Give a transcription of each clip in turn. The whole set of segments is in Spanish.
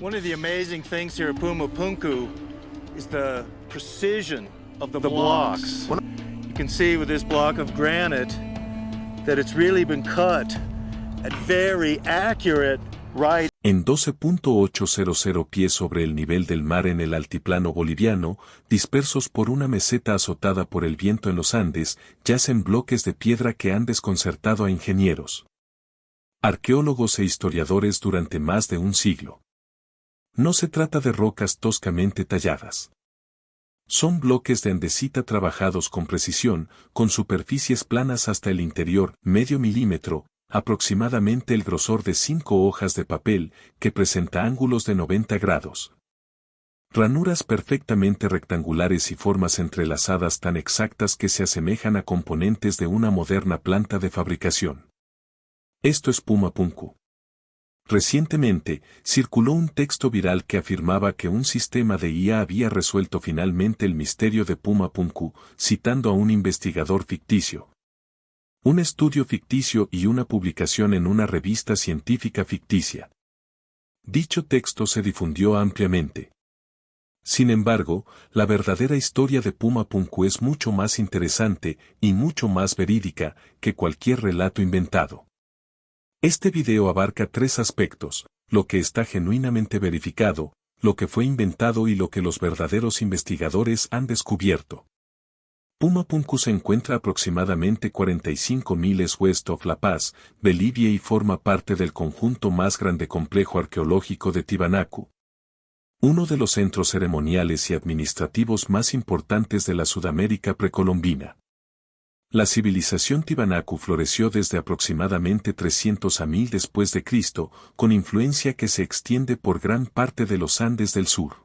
One of the amazing things here at Pumapunku is the precision of the blocks. You can see with this block of granite that it's really been cut at very accurate right. En 12.800 pies sobre el nivel del mar en el altiplano boliviano, dispersos por una meseta azotada por el viento en los Andes, yacen bloques de piedra que han desconcertado a ingenieros, arqueólogos e historiadores durante más de un siglo. No se trata de rocas toscamente talladas. Son bloques de andesita trabajados con precisión, con superficies planas hasta el interior, medio milímetro, aproximadamente el grosor de 5 hojas de papel, que presenta ángulos de 90 grados. Ranuras perfectamente rectangulares y formas entrelazadas tan exactas que se asemejan a componentes de una moderna planta de fabricación. Esto es Pumapunku. Recientemente, circuló un texto viral que afirmaba que un sistema de IA había resuelto finalmente el misterio de Pumapunku, citando a un investigador ficticio, un estudio ficticio y una publicación en una revista científica ficticia. Dicho texto se difundió ampliamente. Sin embargo, la verdadera historia de Pumapunku es mucho más interesante y mucho más verídica que cualquier relato inventado. Este video abarca 3 aspectos: lo que está genuinamente verificado, lo que fue inventado y lo que los verdaderos investigadores han descubierto. Pumapunku se encuentra aproximadamente 45 miles west of La Paz, Bolivia, y forma parte del conjunto más grande complejo arqueológico de Tiwanaku, uno de los centros ceremoniales y administrativos más importantes de la Sudamérica precolombina. La civilización Tiwanaku floreció desde aproximadamente 300 a 1000 después de Cristo, con influencia que se extiende por gran parte de los Andes del sur.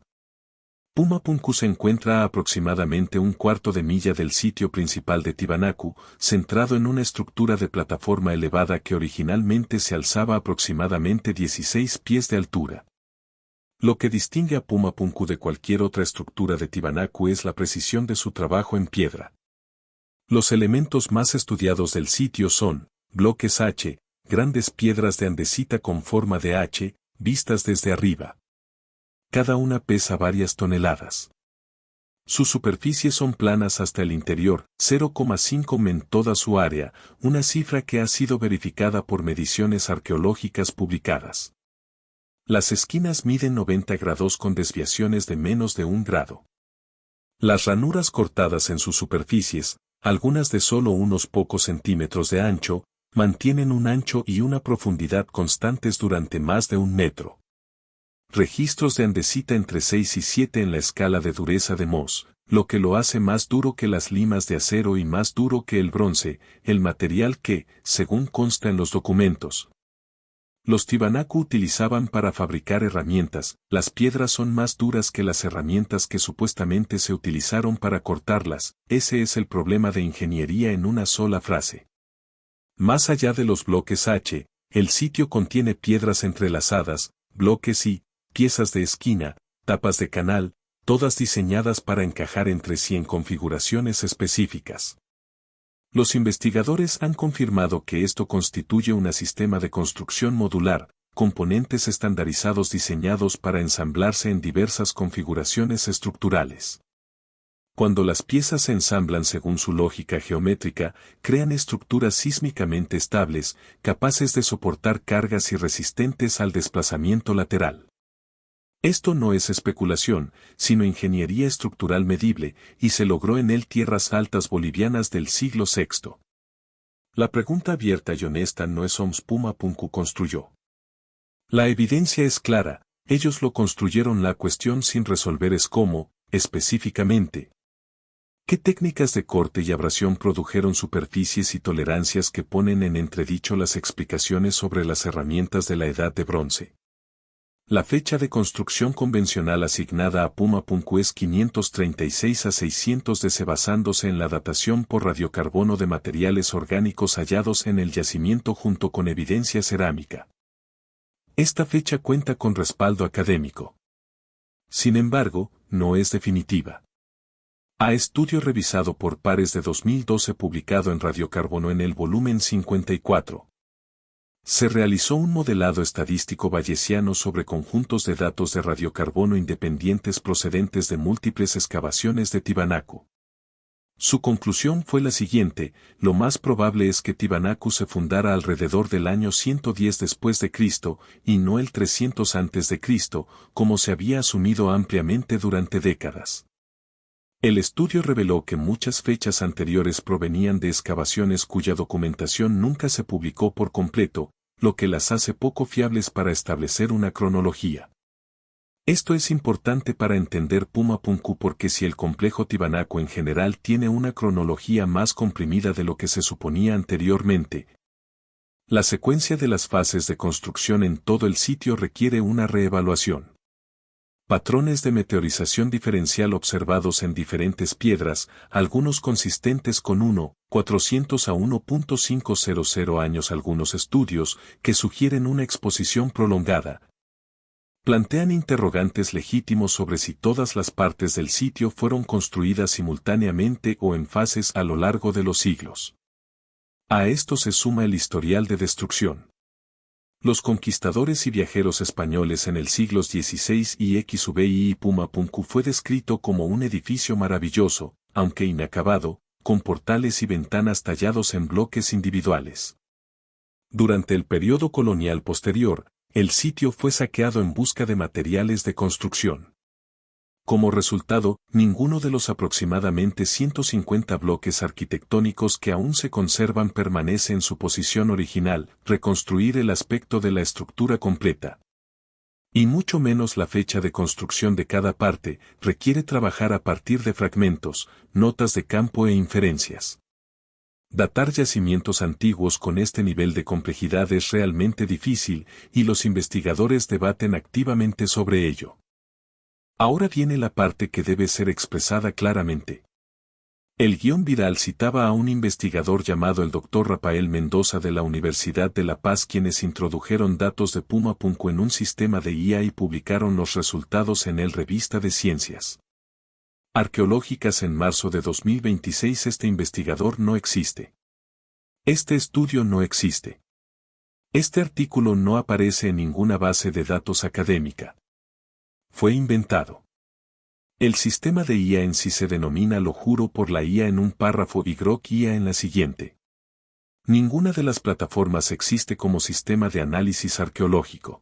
Pumapunku se encuentra a aproximadamente un cuarto de milla del sitio principal de Tiwanaku, centrado en una estructura de plataforma elevada que originalmente se alzaba aproximadamente 16 pies de altura. Lo que distingue a Pumapunku de cualquier otra estructura de Tiwanaku es la precisión de su trabajo en piedra. Los elementos más estudiados del sitio son bloques H, grandes piedras de andesita con forma de H, vistas desde arriba. Cada una pesa varias toneladas. Sus superficies son planas hasta el interior, 0,5 m en toda su área, una cifra que ha sido verificada por mediciones arqueológicas publicadas. Las esquinas miden 90 grados con desviaciones de menos de 1 grado. Las ranuras cortadas en sus superficies, algunas de solo unos pocos centímetros de ancho, mantienen un ancho y una profundidad constantes durante más de 1 metro. Registros de andesita entre 6 y 7 en la escala de dureza de Mohs, lo que lo hace más duro que las limas de acero y más duro que el bronce, el material que, según consta en los documentos, los Tiwanaku utilizaban para fabricar herramientas. Las piedras son más duras que las herramientas que supuestamente se utilizaron para cortarlas. Ese es el problema de ingeniería en una sola frase. Más allá de los bloques H, el sitio contiene piedras entrelazadas, bloques y piezas de esquina, tapas de canal, todas diseñadas para encajar entre sí en configuraciones específicas. Los investigadores han confirmado que esto constituye un sistema de construcción modular, componentes estandarizados diseñados para ensamblarse en diversas configuraciones estructurales. Cuando las piezas se ensamblan según su lógica geométrica, crean estructuras sísmicamente estables, capaces de soportar cargas y resistentes al desplazamiento lateral. Esto no es especulación, sino ingeniería estructural medible, y se logró en el Tierras Altas bolivianas del siglo VI. La pregunta abierta y honesta no es ¿cómo Pumapunku construyó? La evidencia es clara, ellos lo construyeron. La cuestión sin resolver es cómo, específicamente. ¿Qué técnicas de corte y abrasión produjeron superficies y tolerancias que ponen en entredicho las explicaciones sobre las herramientas de la Edad de Bronce? La fecha de construcción convencional asignada a Pumapunku es 536 a 600 DC basándose en la datación por radiocarbono de materiales orgánicos hallados en el yacimiento junto con evidencia cerámica. Esta fecha cuenta con respaldo académico. Sin embargo, no es definitiva. A estudio revisado por pares de 2012 publicado en Radiocarbono en el volumen 54. Se realizó un modelado estadístico bayesiano sobre conjuntos de datos de radiocarbono independientes procedentes de múltiples excavaciones de Tiwanaku. Su conclusión fue la siguiente: lo más probable es que Tiwanaku se fundara alrededor del año 110 después de Cristo y no el 300 antes de Cristo, como se había asumido ampliamente durante décadas. El estudio reveló que muchas fechas anteriores provenían de excavaciones cuya documentación nunca se publicó por completo, lo que las hace poco fiables para establecer una cronología. Esto es importante para entender Pumapunku porque si el complejo Tiwanaku en general tiene una cronología más comprimida de lo que se suponía anteriormente, la secuencia de las fases de construcción en todo el sitio requiere una reevaluación. Patrones de meteorización diferencial observados en diferentes piedras, algunos consistentes con 400 a 1.500 años. Algunos estudios, que sugieren una exposición prolongada, plantean interrogantes legítimos sobre si todas las partes del sitio fueron construidas simultáneamente o en fases a lo largo de los siglos. A esto se suma el historial de destrucción. Los conquistadores y viajeros españoles en el siglos XVI y XVII Pumapunku fue descrito como un edificio maravilloso, aunque inacabado, con portales y ventanas tallados en bloques individuales. Durante el periodo colonial posterior, el sitio fue saqueado en busca de materiales de construcción. Como resultado, ninguno de los aproximadamente 150 bloques arquitectónicos que aún se conservan permanece en su posición original, reconstruir el aspecto de la estructura completa. Y mucho menos la fecha de construcción de cada parte, requiere trabajar a partir de fragmentos, notas de campo e inferencias. Datar yacimientos antiguos con este nivel de complejidad es realmente difícil, y los investigadores debaten activamente sobre ello. Ahora viene la parte que debe ser expresada claramente. El guión viral citaba a un investigador llamado el Dr. Rafael Mendoza de la Universidad de La Paz, quienes introdujeron datos de Pumapunku en un sistema de IA y publicaron los resultados en el Revista de Ciencias Arqueológicas en marzo de 2026. Este investigador no existe. Este estudio no existe. Este artículo no aparece en ninguna base de datos académica. Fue inventado. El sistema de IA en sí se denomina Lo juro por la IA en un párrafo y Grok IA en la siguiente. Ninguna de las plataformas existe como sistema de análisis arqueológico.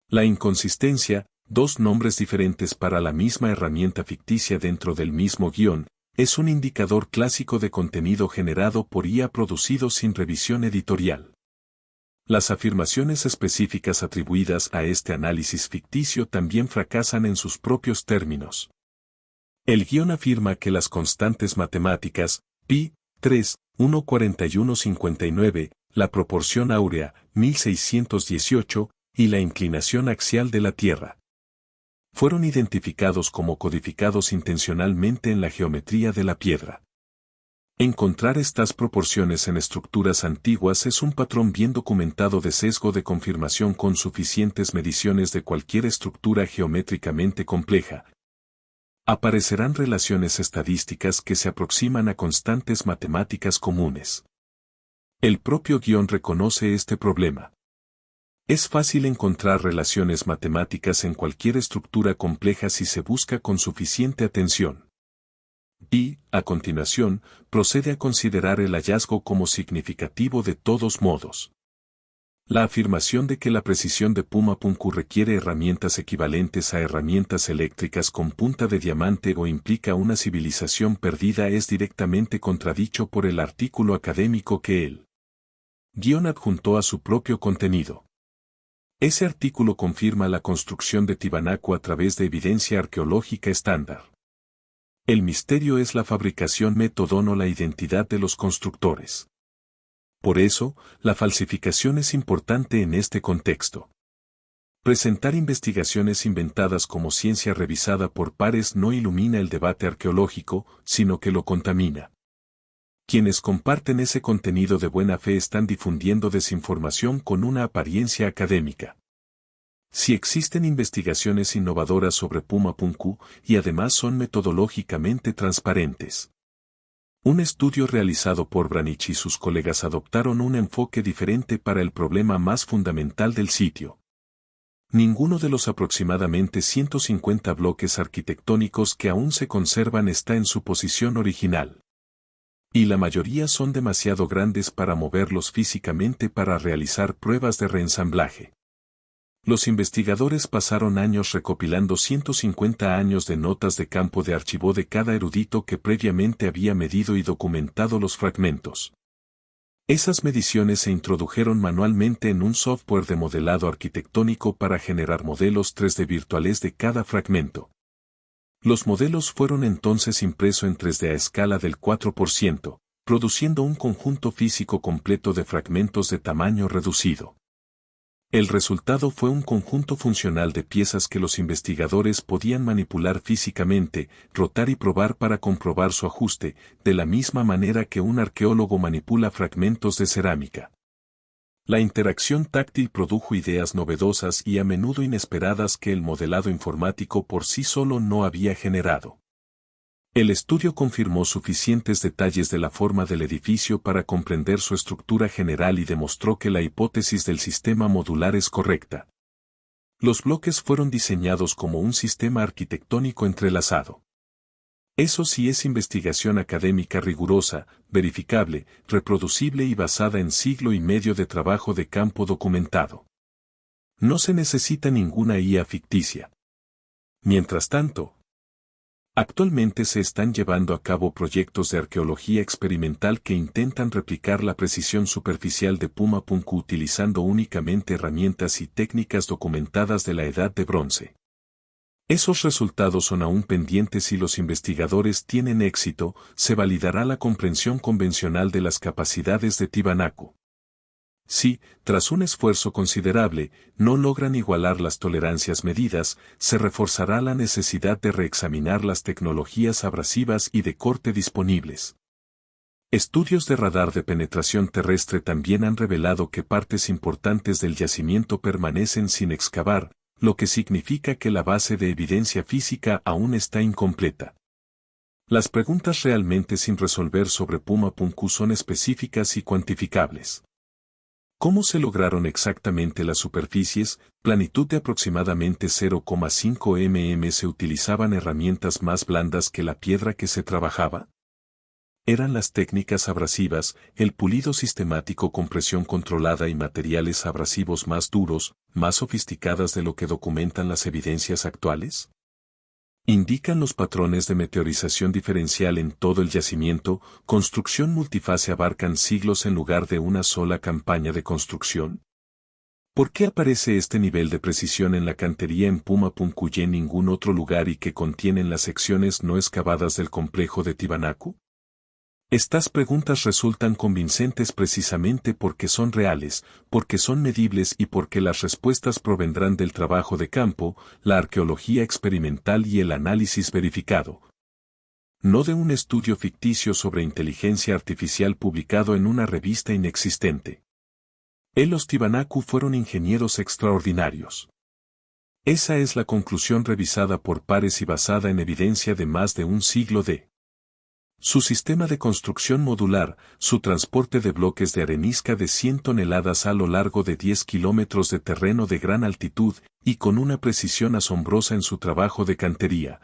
La inconsistencia, dos nombres diferentes para la misma herramienta ficticia dentro del mismo guión, es un indicador clásico de contenido generado por IA producido sin revisión editorial. Las afirmaciones específicas atribuidas a este análisis ficticio también fracasan en sus propios términos. El guión afirma que las constantes matemáticas, pi, 3, 1,4159, la proporción áurea, 1618, y la inclinación axial de la Tierra fueron identificados como codificados intencionalmente en la geometría de la piedra. Encontrar estas proporciones en estructuras antiguas es un patrón bien documentado de sesgo de confirmación con suficientes mediciones de cualquier estructura geométricamente compleja. Aparecerán relaciones estadísticas que se aproximan a constantes matemáticas comunes. El propio guión reconoce este problema. Es fácil encontrar relaciones matemáticas en cualquier estructura compleja si se busca con suficiente atención. Y, a continuación, procede a considerar el hallazgo como significativo de todos modos. La afirmación de que la precisión de Pumapunku requiere herramientas equivalentes a herramientas eléctricas con punta de diamante o implica una civilización perdida es directamente contradicho por el artículo académico que el guión adjuntó a su propio contenido. Ese artículo confirma la construcción de Tiwanaku a través de evidencia arqueológica estándar. El misterio es la fabricación método, no la identidad de los constructores. Por eso, la falsificación es importante en este contexto. Presentar investigaciones inventadas como ciencia revisada por pares no ilumina el debate arqueológico, sino que lo contamina. Quienes comparten ese contenido de buena fe están difundiendo desinformación con una apariencia académica. Si existen investigaciones innovadoras sobre Pumapunku, y además son metodológicamente transparentes. Un estudio realizado por Branich y sus colegas adoptaron un enfoque diferente para el problema más fundamental del sitio. Ninguno de los aproximadamente 150 bloques arquitectónicos que aún se conservan está en su posición original. Y la mayoría son demasiado grandes para moverlos físicamente para realizar pruebas de reensamblaje. Los investigadores pasaron años recopilando 150 años de notas de campo de archivo de cada erudito que previamente había medido y documentado los fragmentos. Esas mediciones se introdujeron manualmente en un software de modelado arquitectónico para generar modelos 3D virtuales de cada fragmento. Los modelos fueron entonces impresos en 3D a escala del 4%, produciendo un conjunto físico completo de fragmentos de tamaño reducido. El resultado fue un conjunto funcional de piezas que los investigadores podían manipular físicamente, rotar y probar para comprobar su ajuste, de la misma manera que un arqueólogo manipula fragmentos de cerámica. La interacción táctil produjo ideas novedosas y a menudo inesperadas que el modelado informático por sí solo no había generado. El estudio confirmó suficientes detalles de la forma del edificio para comprender su estructura general y demostró que la hipótesis del sistema modular es correcta. Los bloques fueron diseñados como un sistema arquitectónico entrelazado. Eso sí es investigación académica rigurosa, verificable, reproducible y basada en siglo y medio de trabajo de campo documentado. No se necesita ninguna IA ficticia. Mientras tanto, actualmente se están llevando a cabo proyectos de arqueología experimental que intentan replicar la precisión superficial de Puma-Punku utilizando únicamente herramientas y técnicas documentadas de la Edad de Bronce. Esos resultados son aún pendientes. Si los investigadores tienen éxito, se validará la comprensión convencional de las capacidades de Tiwanaku. Si, tras un esfuerzo considerable, no logran igualar las tolerancias medidas, se reforzará la necesidad de reexaminar las tecnologías abrasivas y de corte disponibles. Estudios de radar de penetración terrestre también han revelado que partes importantes del yacimiento permanecen sin excavar, lo que significa que la base de evidencia física aún está incompleta. Las preguntas realmente sin resolver sobre Puma-Punku son específicas y cuantificables. ¿Cómo se lograron exactamente las superficies? Planitud de aproximadamente 0,5 mm. ¿Se utilizaban herramientas más blandas que la piedra que se trabajaba? ¿Eran las técnicas abrasivas, el pulido sistemático con presión controlada y materiales abrasivos más duros, más sofisticadas de lo que documentan las evidencias actuales? ¿Indican los patrones de meteorización diferencial en todo el yacimiento? ¿Construcción multifase abarcan siglos en lugar de una sola campaña de construcción? ¿Por qué aparece este nivel de precisión en la cantería en Puma-Punku y en ningún otro lugar y que contienen las secciones no excavadas del complejo de Tiwanaku? Estas preguntas resultan convincentes precisamente porque son reales, porque son medibles y porque las respuestas provendrán del trabajo de campo, la arqueología experimental y el análisis verificado. No de un estudio ficticio sobre inteligencia artificial publicado en una revista inexistente. Los Tiwanaku fueron ingenieros extraordinarios. Esa es la conclusión revisada por pares y basada en evidencia de más de un siglo de su sistema de construcción modular, su transporte de bloques de arenisca de 100 toneladas a lo largo de 10 kilómetros de terreno de gran altitud, y con una precisión asombrosa en su trabajo de cantería,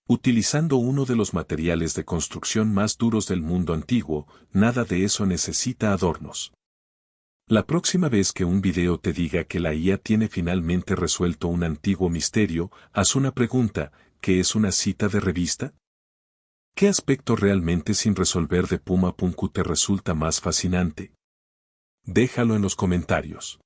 utilizando uno de los materiales de construcción más duros del mundo antiguo. Nada de eso necesita adornos. La próxima vez que un video te diga que la IA tiene finalmente resuelto un antiguo misterio, haz una pregunta: ¿qué es una cita de revista? ¿Qué aspecto realmente sin resolver de Puma-Punku te resulta más fascinante? Déjalo en los comentarios.